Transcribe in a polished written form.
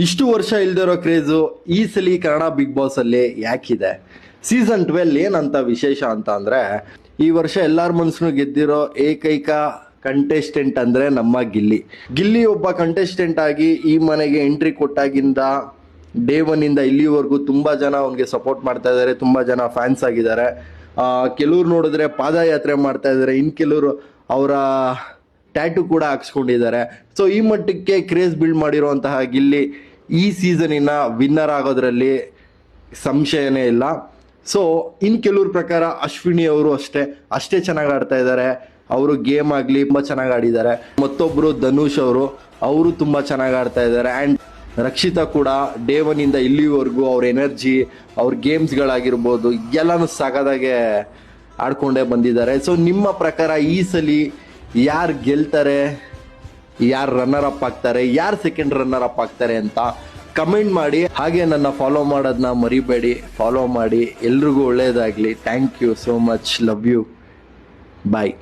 ಇಷ್ಟು ವರ್ಷ ಇಲ್ದಿರೋ ಕ್ರೇಜು ಈ ಸಲ ಕನ್ನಡ ಬಿಗ್ ಬಾಸ್ ಅಲ್ಲಿ ಯಾಕಿದೆ? ಸೀಸನ್ 12 ಏನಂತ ವಿಶೇಷ ಅಂತ ಅಂದ್ರೆ, ಈ ವರ್ಷ ಎಲ್ಲಾರ ಮನ್ಸನ್ನು ಗೆದ್ದಿರೋ ಏಕೈಕ ಕಂಟೆಸ್ಟೆಂಟ್ ಅಂದ್ರೆ ನಮ್ಮ ಗಿಲ್ಲಿ ಒಬ್ಬ ಕಂಟೆಸ್ಟೆಂಟ್ ಆಗಿ ಈ ಮನೆಗೆ ಎಂಟ್ರಿ ಕೊಟ್ಟಾಗಿಂದ ಡೇ ಒನ್ ಇಂದ ಇಲ್ಲಿವರೆಗೂ ತುಂಬಾ ಜನ ಅವನಿಗೆ ಸಪೋರ್ಟ್ ಮಾಡ್ತಾ ಇದ್ದಾರೆ, ತುಂಬಾ ಜನ ಫ್ಯಾನ್ಸ್ ಆಗಿದ್ದಾರೆ. ಕೆಲವ್ರು ನೋಡಿದ್ರೆ ಪಾದಯಾತ್ರೆ ಮಾಡ್ತಾ ಇದ್ದಾರೆ, ಇನ್ ಕೆಲವರು ಅವರ ಟ್ಯಾಟು ಕೂಡ ಹಾಕ್ಸ್ಕೊಂಡಿದ್ದಾರೆ. ಸೊ ಈ ಮಟ್ಟಕ್ಕೆ ಕ್ರೇಜ್ ಬಿಲ್ಡ್ ಮಾಡಿರುವಂತಹ ಗಿಲ್ಲಿ ಈ ಸೀಸನಿನ ವಿನ್ನರ್ ಆಗೋದ್ರಲ್ಲಿ ಸಂಶಯನೇ ಇಲ್ಲ. ಸೊ ಇನ್ ಕೆಲವ್ರ ಪ್ರಕಾರ ಅಶ್ವಿನಿ ಅವರು ಅಷ್ಟೇ ಚೆನ್ನಾಗಿ ಆಡ್ತಾ ಇದ್ದಾರೆ. ಅವರು ಗೇಮ್ ಆಗಲಿ ತುಂಬ ಚೆನ್ನಾಗಿ ಆಡಿದ್ದಾರೆ. ಮತ್ತೊಬ್ಬರು ಧನುಷ್ ಅವರು ತುಂಬ ಚೆನ್ನಾಗಿ ಆಡ್ತಾ ಇದ್ದಾರೆ. ಆ್ಯಂಡ್ ರಕ್ಷಿತಾ ಕೂಡ ಡೇ ಒನ್ ಇಂದ ಇಲ್ಲಿವರೆಗೂ ಅವ್ರ ಎನರ್ಜಿ, ಅವ್ರ ಗೇಮ್ಸ್ಗಳಾಗಿರ್ಬೋದು ಎಲ್ಲನೂ ಸಾಕಾದಾಗೆ ಆಡ್ಕೊಂಡೇ ಬಂದಿದ್ದಾರೆ. ಸೊ ನಿಮ್ಮ ಪ್ರಕಾರ ಈ ಸಲ ಯಾರು ಗೆಲ್ತಾರೆ, ಯಾರು ರನ್ನರ್ ಅಪ್ ಆಗ್ತಾರೆ, ಯಾರು ಸೆಕೆಂಡ್ ರನ್ನರ್ ಅಪ್ ಆಗ್ತಾರೆ ಅಂತ ಕಮೆಂಟ್ ಮಾಡಿ. ಹಾಗೆ ನನ್ನ ಫಾಲೋ ಮಾಡೋದನ್ನ ಮರಿಬೇಡಿ, ಫಾಲೋ ಮಾಡಿ. ಎಲ್ರಿಗೂ ಒಳ್ಳೇದಾಗಲಿ. Thank you so much. Love you. Bye.